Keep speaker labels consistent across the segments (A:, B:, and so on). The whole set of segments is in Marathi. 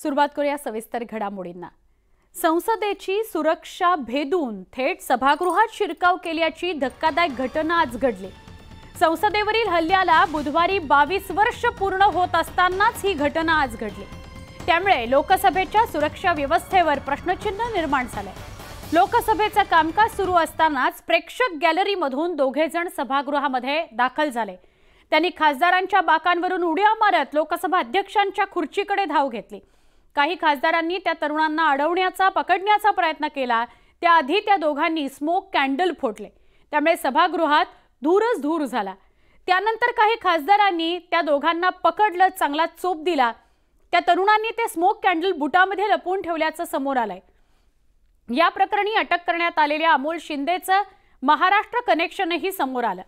A: सुरुवात करूया सविस्तर घडामोडींना। संसदेची सुरक्षा भेदून थेट सभागृहात शिरकाव केल्याची धक्कादायक घटना आज घडली। संसदेवरील हल्ल्याला बुधवारी 22 वर्ष पूर्ण होत असतानाच ही घटना आज घडली। त्यामुळे लोकसभेच्या सुरक्षा व्यवस्थेवर प्रश्नचिन्ह निर्माण झाले। लोकसभेचं कामकाज सुरू असतानाच प्रेक्षक गॅलरीमधून दोघे जण सभागृहामध्ये दाखल झाले। त्यांनी खासदारांच्या बाकांवरून उड्या मारत लोकसभा अध्यक्षांच्या खुर्चीकडे धाव घेतली। काही खासदारांनी त्या तरुणांना अडवण्याचा पकडण्याचा प्रयत्न केला। त्याआधी त्या दोघांनी स्मोक कॅन्डल फोडले, त्यामुळे सभागृहात धूरच धूर झाला। त्यानंतर काही खासदारांनी त्या दोघांना पकडलं, चांगला चोप दिला। त्या तरुणांनी ते स्मोक कॅन्डल बुटामध्ये लपवून ठेवल्याचं समोर आलंय। या प्रकरणी अटक करण्यात आलेल्या अमोल शिंदेचं महाराष्ट्र कनेक्शनही समोर आलं।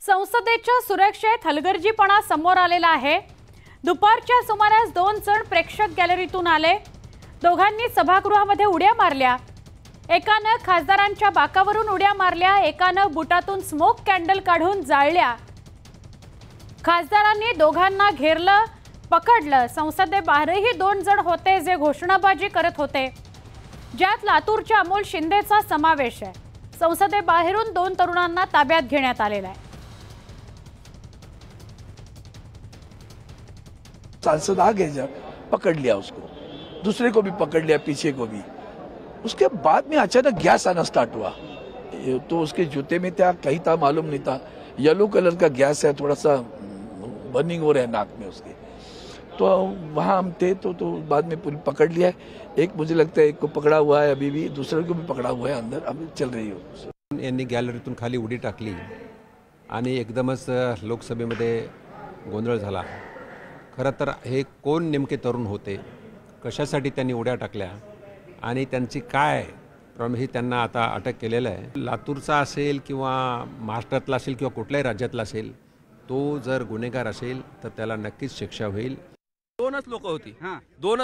A: संसदेच्या सुरक्षेत हलगर्जीपणा समोर आलेला आहे। दुपारच्या सुमारास 2 जण प्रेक्षक गॅलरीतून आले। दोघांनी सभागृहामध्ये उड्या मारल्या। एकानं खासदारांच्या बाकावरून उड्या मारल्या, एकानं बुटातून स्मोक कॅन्डल काढून जाळल्या। खासदारांनी दोघांना घेरलं, पकडलं। संसदेबाहेरही 2 जण होते जे घोषणाबाजी करत होते, ज्यात लातूरच्या अमोल शिंदेचा समावेश आहे। संसदेबाहेरून 2 तरुणांना ताब्यात घेण्यात आलेलं आहे।
B: सांसद आ गए, जब पकड़ लिया उसको, दूसरे को भी पकड़ लिया, पीछे को भी। उसके बाद में अचानक गैस आना स्टार्ट हुआ, तो उसके जूते में था, कहीं था मालूम नहीं था। येलो कलर का गैस है, थोड़ा सा बर्निंग हो रहा है नाक में उसके। तो वहाँ हम थे तो बाद में पूरी पकड़ लिया। एक मुझे लगता है एक को पकड़ा हुआ है, अभी भी दूसरे को भी पकड़ा हुआ है, अंदर अभी चल रही है।
C: यांनी गॅलरीतून खाली उडी टाकली आणि एकदमच लोकसभेमध्ये गोंधळ झाला। खरं तर हे कोण नेमके तरुण होते, कशासाठी त्यांनी उड्या टाकल्या आणि त्यांची काय प्रॉब्लेम, हे त्यांना आता अटक केलेलं आहे। लातूरचा असेल किंवा महाराष्ट्रातला असेल किंवा कुठल्याही राज्यातला असेल, तो जर गुन्हेगार असेल तर त्याला नक्कीच शिक्षा होईल।
D: दोनच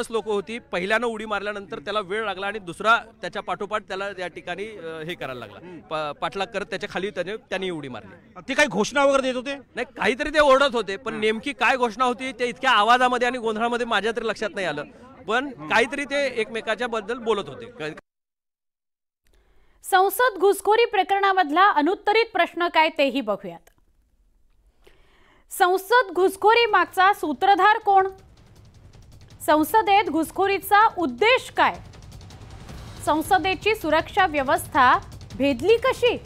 D: लोक होती। पहिल्यानं उडी मारल्यानंतर त्याला वेळ लागला आणि दुसरा त्याच्या पाठोपाठ त्याला या ठिकाणी हे करायला लागला, पाठलाग करत त्याच्या खाली त्यांनी उडी मारली।
E: ते काही घोषणा वगैरे देत होते?
D: नाही, काहीतरी ते ओरडत होते, पण नेमकी काय घोषणा होती ते इतक्या आवाजामध्ये आणि गोंधळामध्ये माझ्या तरी लक्षात नाही आलं, पण काहीतरी ते एकमेकाच्या बद्दल बोलत होते।
A: संसद घुसखोरी प्रकरणामधला अनुत्तरित प्रश्न काय तेही बघूयात। संसद घुसखोरी मागचा सूत्रधार कोण? संसदेत घुसखोरीचा उद्देश काय? संसदेची सुरक्षा व्यवस्था भेदली कशी?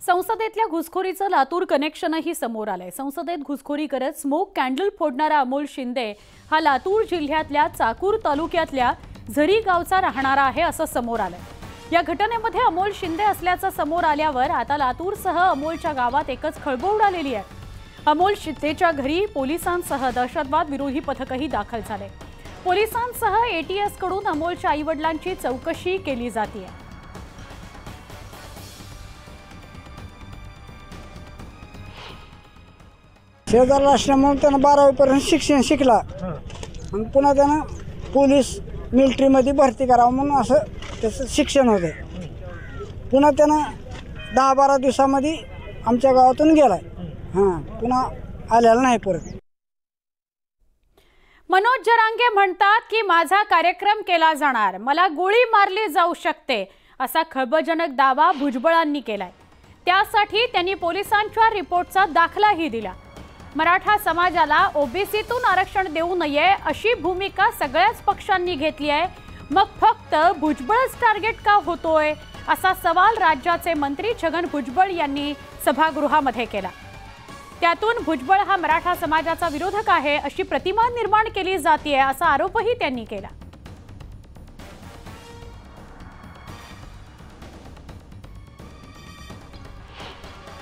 A: संसदेतल्या घुसखोरीचं लातूर कनेक्शनही समोर आलंय। संसदेत घुसखोरी करत स्मोक कॅन्डल फोडणारा अमोल शिंदे हा लातूर जिल्ह्यातल्या चाकूर तालुक्यातल्या झरी गावचा राहणारा आहे असं समोर आलंय। या घटनेमध्ये अमोल शिंदे असल्याचं समोर आल्यावर आता लातूरसह अमोलच्या गावात एकच खळबळ उडालेली आहे। अमोल शिंदेच्या घरी पोलिसांसह दहशतवाद विरोधी पथकही दाखल झाले। पोलिसांसह एटीएस कडून अमोलच्या आईवडिलांची चौकशी केली जाते।
F: शेजारला असल्यामुळे त्यानं 12वी पर्यंत शिक्षण शिकला आणि पुन्हा त्यानं पोलीस मिलिटरीमध्ये भरती करावं म्हणून असं त्याचं शिक्षण होतं। पुन्हा त्यानं 10-12 दिवसामध्ये आमच्या गावातून गेलाय, पुन्हा आलेला नाही परत।
A: मनोज जरांगे म्हणतात की माझा कार्यक्रम केला जाणार, मला गोळी मारली जाऊ शकते असा खळबळजनक दावा भुजबळांनी केलाय। त्यासाठी त्यांनी पोलिसांच्या रिपोर्टचा दाखलाही दिला। मराठा समाजाला ओबीसीतून आरक्षण देऊ नये अशी भूमिका सगळ्याच पक्षांनी घेतली आहे, मग फक्त भुजबळच टार्गेट का होतोय असा सवाल राज्याचे मंत्री छगन भुजबळ यांनी सभागृहामध्ये केला। त्यातून भुजबळ हा मराठा समाजाचा विरोधक आहे अशी प्रतिमा निर्माण केली जाते असा आरोपही त्यांनी केला।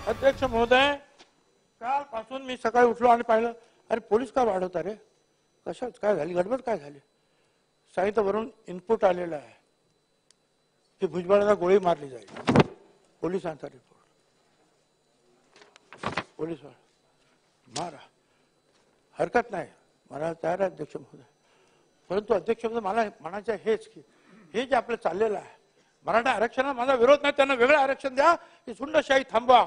E: अध्यक्ष महोदय, कालपासून मी सकाळी उठलो आणि पाहिलं, अरे पोलीस का वाढवता रे, कशात काय झाली, गडबड काय झाली? साहित्यावरून इनपुट आलेलं आहे, की भुजबळाला गोळी मारली जाईल. पोलिसांचा रिपोर्ट. पोलीस मारा, हरकत नाही, मला तयार आहे अध्यक्ष महोदय. परंतु अध्यक्ष महोदय मला म्हणायचं हेच की हे जे आपलं चाललेलं आहे मराठा आरक्षणाला माझा विरोध नाही, त्यांना वेगळं आरक्षण द्या, ही झुंडशाही थांबवा.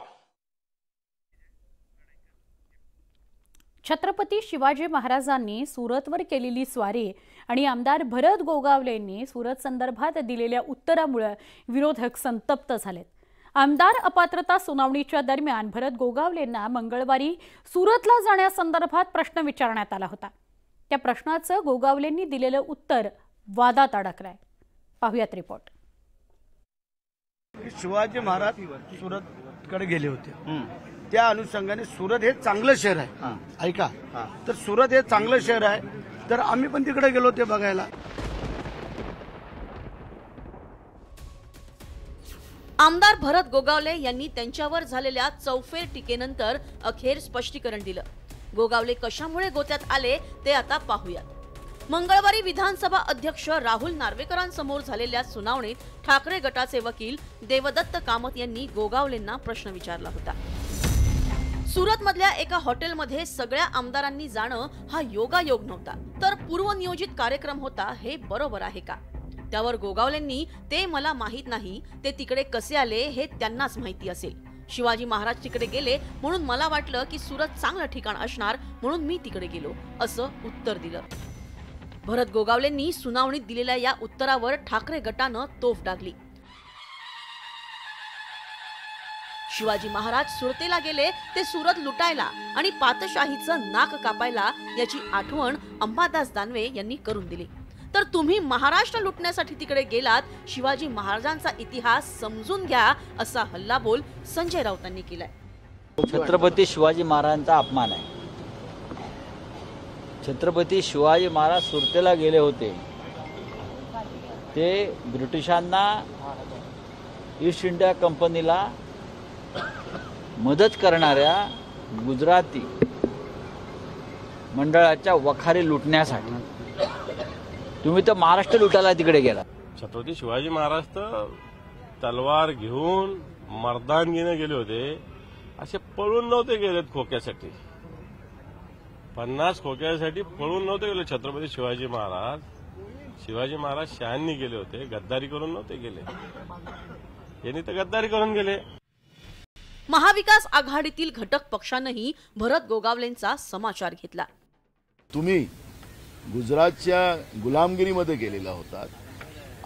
A: छत्रपती शिवाजी महाराजांनी सुरतवर केलेली स्वारी आणि आमदार भरत गोगावलेंनी सुरत संदर्भात दिलेल्या उत्तरामुळे विरोधक संतप्त झालेत. आमदार अपात्रता सुनावणीच्या दरम्यान भरत गोगावलेंना मंगळवारी सुरतला जाण्यासंदर्भात प्रश्न विचारण्यात आला होता. त्या प्रश्नाचं गोगावलेंनी दिलेलं उत्तर वादात अडकलंय. पाहूयात रिपोर्ट.
G: शिवाजी महाराज सुरतकडे गेले होते, त्या अनुषंगाने सुरत हे चांगलं शहर आहे. ऐका, तर सुरत हे चांगलं शहर आहे, तर आम्ही पण तिकडे गेलो ते बघायला.
H: आमदार भरत गोगावले यांनी त्यांच्यावर झालेल्या चौफेर टीकेनंतर अखेर स्पष्टीकरण दिलं. गोगावले कशामुळे गोत्यात आले ते आता पाहूयात. मंगळवारी विधानसभा अध्यक्ष राहुल नार्वेकरांसमोर झालेल्या सुनावणीत ठाकरे गटाचे वकील देवदत्त कामत यांनी गोगावलेंना प्रश्न विचारला होता. सुरतमधल्या एका हॉटेलमध्ये सगळ्या आमदारांनी जाणं हा योगायोग नव्हता, तर पूर्वनियोजित कार्यक्रम होता, हे बरोबर आहे का? त्यावर गोगावलेंनी ते मला माहित नाही, ते तिकडे कसे आले हे त्यांनाच माहिती असेल. शिवाजी महाराज तिकडे गेले म्हणून मला वाटलं की सुरत चांगलं ठिकाण असणार म्हणून मी तिकडे गेलो, असं उत्तर दिलं. भरत गोगावलेंनी सुनावणीत दिलेल्या या उत्तरावर ठाकरे गटानं तोफ डागली. शिवाजी महाराज सुरतेला गेले ते सुरत लुटायला आणि पातशाहीचं नाक कापायला, याची आठवण अंबादास दानवे यांनी करून दिली. तर तुम्ही महाराष्ट्र लुटण्यासाठी तिकडे गेलात, शिवाजी महाराजांचा इतिहास समजून घ्या, असा हल्लाबोल संजय राऊतांनी केलाय.
I: छत्रपती शिवाजी महाराजांचा अपमान आहे. छत्रपती शिवाजी महाराज सुरतेला गेले होते, ते ब्रिटिशांना, ईस्ट इंडिया कंपनीला मदत करणाऱ्या गुजराती मंडळाच्या वखारी लुटण्यासाठी. तुम्ही तर महाराष्ट्र लुटायला तिकडे गेला.
J: छत्रपती शिवाजी महाराज तर तलवार घेऊन मर्दानगीने गेले होते, असे पळून नव्हते गेलेत खोक्यासाठी. 50 खोक्यासाठी पळून नव्हते गेले छत्रपती शिवाजी महाराज. शिवाजी महाराज शहांनी गेले होते, गद्दारी करून नव्हते गेले. यांनी तर गद्दारी करून गेले.
H: महाविकास आघाडीतील घटक पक्षांनीही भरत गोगावलेंचा समाचार घेतला.
K: तुम्ही गुजरातच्या गुलामगिरीमध्ये गेलेला होतात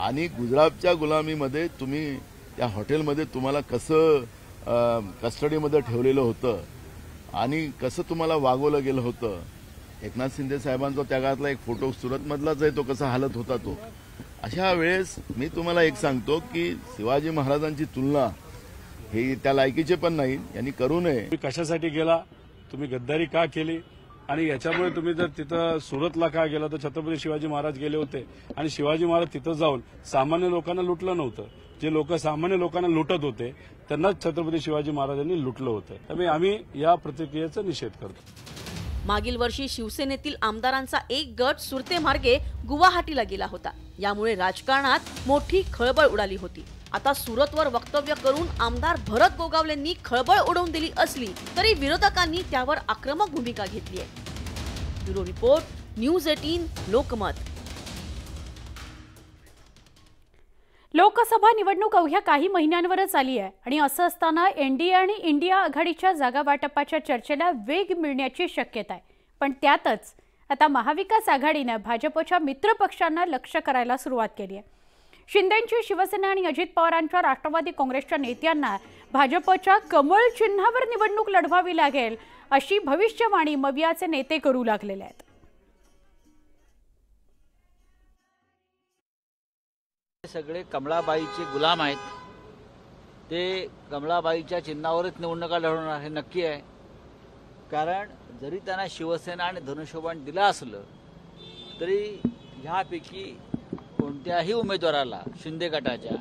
K: आणि गुजरातच्या गुलामीमध्ये तुम्ही त्या हॉटेलमध्ये तुम्हाला कसं कस्टडीमध्ये ठेवलेलं होतं आणि कसं तुम्हाला वागवलं गेलं होतं. एकनाथ शिंदे साहेबांचा त्या काळातला एक फोटो सुरतमधलाच आहे, तो कसा हालत होता तो. अशा वेळेस मी तुम्हाला एक सांगतो की शिवाजी महाराजांची तुलना हे त्या लायकीचे पण नाही, यांनी करू नये.
L: तुम्ही कशासाठी गेला, तुम्ही गद्दारी का केली आणि याच्यामुळे तुम्ही जर तिथं सुरतला का गेला, तर छत्रपती शिवाजी महाराज गेले होते आणि शिवाजी महाराज तिथं जाऊन सामान्य लोकांना लुटलं नव्हतं. जे लोक सामान्य लोकांना लुटत होते त्यांनाच छत्रपती शिवाजी महाराजांनी लुटलं होतं. त्यामुळे आम्ही या प्रतिक्रियेचा निषेध करतो.
H: मागील वर्षी शिवसेनेतील आमदारांचा एक गट सुरतेमार्गे गुवाहाटीला गेला होता. यामुळे राजकारणात मोठी खळबळ उडाली होती. आता सुरतवर वक्तव्य करून आमदार भरत गोगावलेंनी खळबळ उडवून दिली असली तरी विरोधकांनी त्यावर आक्रमक भूमिका घेतली आहे. Bureau report, news 18 Lokmat.
A: Lok Sabha निवडणूक अवघ्या काही महिन्यांवरच आली आहे आणि असं असताना एनडीए आणि इंडिया आघाडीच्या जागा वाटपाच्या चर्चेला वेग मिळण्याची शक्यता आहे. पण त्यातच आता महाविकास आघाडीने भाजपच्या मित्रपक्षांना लक्ष्य करायला सुरुवात केली आहे. शिंदेंची शिवसेना आणि अजित पवारांच्या राष्ट्रवादी काँग्रेसच्या नेत्यांना भाजपच्या कमळ चिन्हावर निवडणूक लढवावी लागेल अशी भविष्यवाणी मवियाचे नेते करू लागलेले आहेत.
I: सगळे कमळाबाईचे गुलाम आहेत. ते कमळाबाईच्या चिन्हावरच निवडणुका लढवणार हे नक्की आहे. कारण जरी त्यांना शिवसेना आणि धनुष्यबाण दिलं असलं तरी ह्यापैकी कोणत्याही उमेदवाराला शिंदे गटाच्या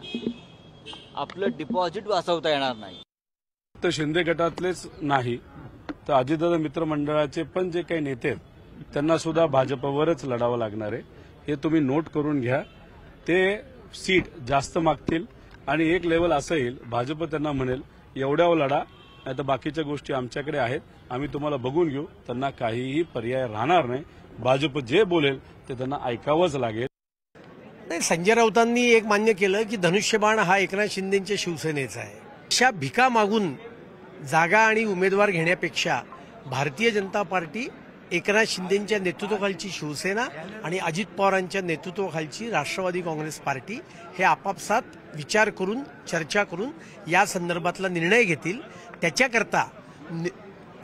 I: आपलं डिपॉझिट वाचवता येणार नाही.
L: तर शिंदे गटातलेच नाही तर अजितदादा मित्रमंडळाचे पण जे काही नेते आहेत त्यांना सुद्धा भाजपवरच लढावं लागणार आहे. हे तुम्ही नोट करून घ्या. ते सीट जास्त मागतील आणि एक लेवल असं येईल भाजप त्यांना म्हणेल एवढ्यावर लढा, नाही तर बाकीच्या गोष्टी आमच्याकडे आहेत, आम्ही तुम्हाला बघून घेऊ. त्यांना काहीही पर्याय राहणार नाही. भाजप जे बोलेल ते त्यांना ऐकावंच लागेल.
M: नाही, संजय राऊतांनी एक मान्य केलं की धनुष्यबाण हा एकनाथ शिंदेच्या शिवसेनेचा आहे. अशा भिका मागून जागा आणि उमेदवार घेण्यापेक्षा भारतीय जनता पार्टी, एकनाथ शिंदेच्या नेतृत्वाखालची शिवसेना आणि अजित पवारांच्या नेतृत्वाखालची राष्ट्रवादी काँग्रेस पार्टी हे आपापसात विचार करून, चर्चा करून या संदर्भातला निर्णय घेतील. त्याच्याकरता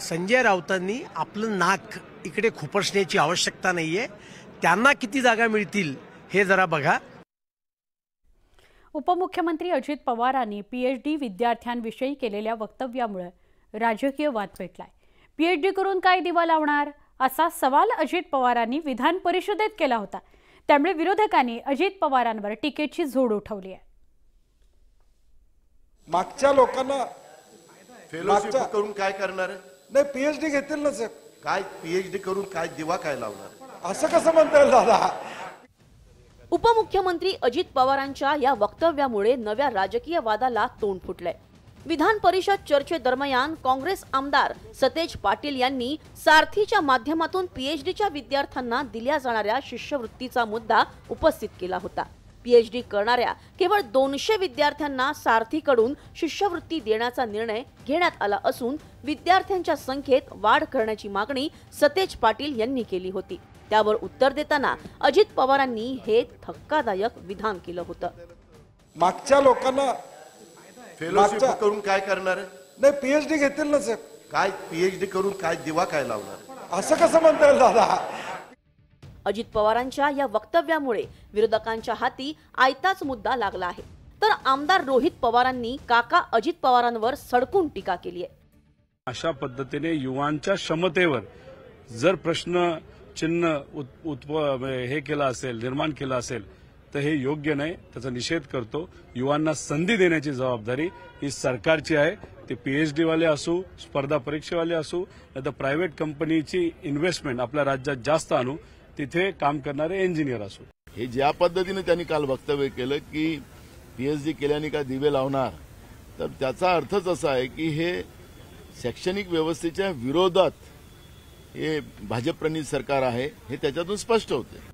M: संजय राऊतांनी आपलं नाक इकडे खुपसण्याची आवश्यकता नाहीये. त्यांना किती जागा मिळतील हे जरा बघा.
A: उपमुख्यमंत्री अजित पवारांनी पीएचडी विद्यार्थ्यांविषयी केलेल्या वक्तव्यामुळे राजकीय वाद पेटलाय. पीएचडी करून काय दिवा लावणार असा सवाल अजित पवारांनी विधान परिषदेत केला होता. त्यामुळे विरोधकांनी अजित पवारांवर टीकेची झोड उठवली आहे.
N: मागच्या लोकांना
O: फेलोशिप करून काय करणार?
N: नाही, पीएचडी घेतील ना साहेब.
O: काय पीएचडी करून काय दिवा काय लावणार?
N: असं कसं म्हणता येईल दादा?
H: उपमुख्यमंत्री अजित पवारांच्या या वक्तव्यामुळे नव्या राजकीय वादाला तोंड फुटलंय. विधान परिषद चर्चेदरम्यान काँग्रेस आमदार सतेज पाटील यांनी सारथीच्या माध्यमातून पीएचडीच्या विद्यार्थ्यांना दिल्या जाणाऱ्या शिष्यवृत्तीचा मुद्दा उपस्थित केला होता. पीएचडी करणाऱ्या केवळ 200 विद्यार्थ्यांना सारथीकडून शिष्यवृत्ती देण्याचा निर्णय घेण्यात आला असून विद्यार्थ्यांच्या संख्येत वाढ करण्याची मागणी सतेज पाटील यांनी केली होती. त्यावर उत्तर देताना अजित पवारांनी हे धक्कादायक विधान केलं होतं.
N: मागच्या लोकांना
O: फेलोशिप करून काय करणार?
N: नाही, पीएचडी घेतील ना साहेब.
O: काय पीएचडी करून काय दिवा काय लावणार?
N: असं कसं म्हणता येईल दादा?
H: अजित पवारांच्या या वक्तव्यामुळे विरोधकांच्या हाती आयताच मुद्दा लागला आहे. तर आमदार रोहित पवारांनी काका अजित पवारांवर सडकून टीका केली आहे.
L: अशा पद्धतीने युवांच्या क्षमतेवर जर प्रश्न चिन्ह हे केलं असेल, निर्माण केलं असेल तर हे योग्य नाही. त्याचा निषेध करतो. युवांना संधी देण्याची जबाबदारी ही सरकारची आहे. ते पीएचडी वाले असू, स्पर्धा परीक्षेवाले असू, नाही तर प्रायव्हेट कंपनीची इन्व्हेस्टमेंट आपल्या राज्यात जास्त आणू, तिथे काम करणारे इंजिनियर असू.
K: हे ज्या पद्धतीने त्यांनी काल वक्तव्य केलं की पीएचडी केल्याने काय दिवे लावणार, तर त्याचा अर्थच असा आहे की हे शैक्षणिक व्यवस्थेच्या विरोधात हे भाजप-प्रणीत सरकार आहे, हे त्याच्यातून स्पष्ट होते.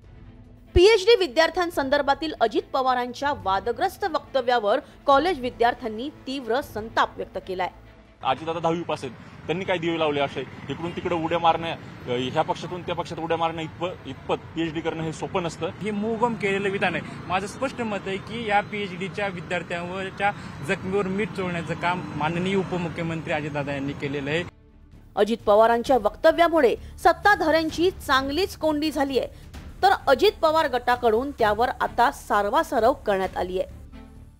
H: पीएचडी विद्यार्थ्यांसंदर्भातील अजित पवारांच्या वादग्रस्त वक्तव्यावर कॉलेज विद्यार्थ्यांनी तीव्र संताप व्यक्त केलाय.
P: अजित दादा 10वी पास आहेत, त्यांनी काय दिवे लावले असे इकडून तिकडे उड्या मारणे, ह्या पक्षातून त्या पक्षात उड्या मारणे इतपत पीएचडी करणं हे सोपं नसतं.
Q: हे मोगम केलेलं विधान आहे. माझं स्पष्ट मत आहे की या पीएचडीच्या विद्यार्थ्यांवरच्या जखमीवर मीठ चोळण्याचं काम माननीय उपमुख्यमंत्री अजितदादा यांनी केलेलं आहे.
H: अजित पवारांच्या वक्तव्यामुळे सत्ताधाऱ्यांची चांगलीच कोंडी झाली आहे. तर अजित पवार गटाकडून त्यावर आता सारवासारव करण्यात आली आहे.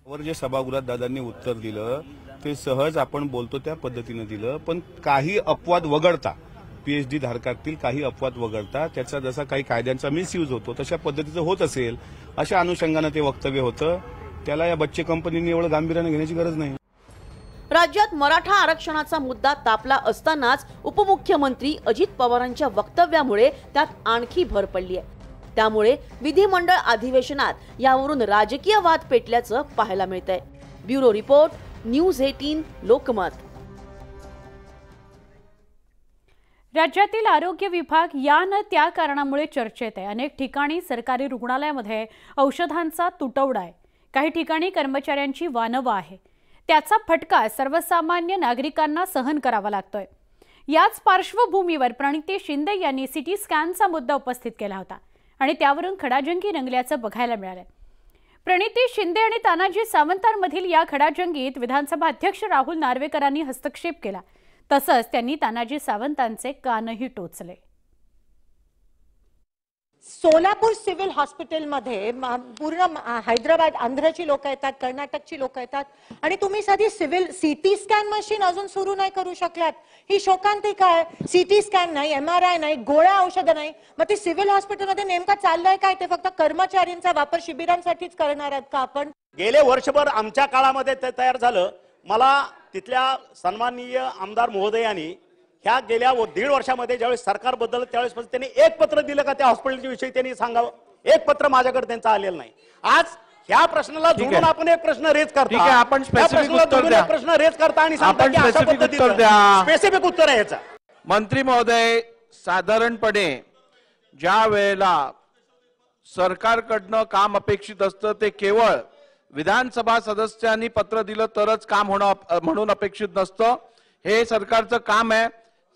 R: वर जे सभागृहात दादांनी उत्तर दिलं ते सहज आपण बोलतो त्या पद्धतीने दिलं, पण काही अपवाद वगळता, पीएचडी धारकातील काही अपवाद वगळता त्याचा जसा काही कायद्यांचा मिसयूज होतो तशा पद्धतीचं होत असेल अशा अनुषंगानं ते वक्तव्य होतं. त्याला या बच्चे कंपनीने एवढं गांभीर्याने घेण्याची गरज नाही.
H: राज्यात मराठा आरक्षणाचा मुद्दा तापला असतानाच उपमुख्यमंत्री अजित पवारांच्या वक्तव्यामुळे त्यात आणखी भर पडली आहे. त्यामुळे विधिमंडळ अधिवेशनात यावरून राजकीय वाद पेटल्याचं पाहायला मिळतंय. Bureau report, news 18 Lokmat.
A: राज्यातील आरोग्य विभाग या न त्या कारणामुळे चर्चेत आहे. अनेक ठिकाणी सरकारी रुग्णालयामध्ये औषधांचा तुटवडा आहे. काही ठिकाणी कर्मचाऱ्यांची वानवा आहे. त्याचा फटका सर्वसामान्य नागरिकांना सहन करावा लागतोय. याच पार्श्वभूमीवर प्रणिती शिंदे यांनी सिटी स्कॅनचा मुद्दा उपस्थित केला होता आणि त्यावरून खडाजंगी रंगल्याचं बघायला मिळालं. प्रणिती शिंदे आणि तानाजी सावंतांमधील या खडाजंगीत विधानसभा अध्यक्ष राहुल नार्वेकरांनी हस्तक्षेप केला. तसंच त्यांनी तानाजी सावंतांचे कानही टोचले.
S: सोलापूर सिव्हिल हॉस्पिटलमध्ये पूर्ण हैदराबाद, आंध्रची लोक येतात, कर्नाटकची लोक येतात आणि तुम्ही साधी सिव्हिल सीटी स्कॅन मशीन अजून सुरू नाही करू शकलात. ही शोकांतिका आहे. सीटी स्कॅन नाही, MRI नाही, गोळ्या औषधं नाही. मग ते सिव्हिल हॉस्पिटलमध्ये नेमका चाललंय काय? ते फक्त कर्मचाऱ्यांचा वापर शिबिरांसाठीच करणार आहेत का आपण?
T: गेले वर्षभर आमच्या काळामध्ये ते तयार झालं. मला तिथल्या सन्माननीय आमदार महोदयांनी ह्या गेल्या 1.5 वर्षामध्ये ज्यावेळेस सरकार बदललं त्यावेळेस त्यांनी एक पत्र दिलं का त्या हॉस्पिटलच्या विषयी त्यांनी सांगावं? एक पत्र माझ्याकडे त्यांचं आलेलं नाही. आज ह्या प्रश्नाला जोडून आपण एक प्रश्न रेज करता.
E: ठीक आहे, आपण
T: त्या
E: specific
T: प्रश्नाला
E: उत्तर
T: जोडून
E: द्या.
T: एक प्रश्न रेज करता आणि सांगता
E: आपण
T: की अशा
E: specific
T: पद्धतीनं
E: उत्तर द्या.
T: स्पेसिफिक उत्तर आहे ह्याचा.
E: मंत्री महोदय, साधारणपणे ज्या वेळेला सरकारकडनं काम अपेक्षित असतं ते केवळ विधानसभा सदस्यांनी पत्र दिलं तरच काम होणं म्हणून अपेक्षित नसतं. हे सरकारचं काम आहे.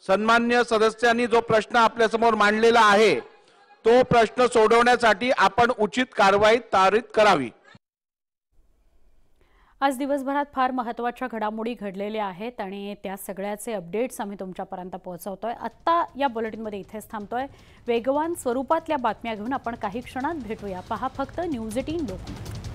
E: सन्मान्य सदस्यांनी जो प्रश्न आपल्यासमोर मांडलेला आहे तो प्रश्न सोडवण्यासाठी आपण उचित कारवाई त्वरित करावी.
A: आज दिवसभरात फार महत्त्वाच्या घडामोडी घडलेल्या आहेत आणि त्या सगळ्याचे अपडेट्स आम्ही तुमच्यापर्यंत पोहोचवतोय. आत्ता या बुलेटिनमध्ये इथेच थांबतोय. वेगवान स्वरूपातल्या बातम्या घेऊन आपण काही क्षणात भेटूया. पहा फक्त न्यूज 18 लोकमत.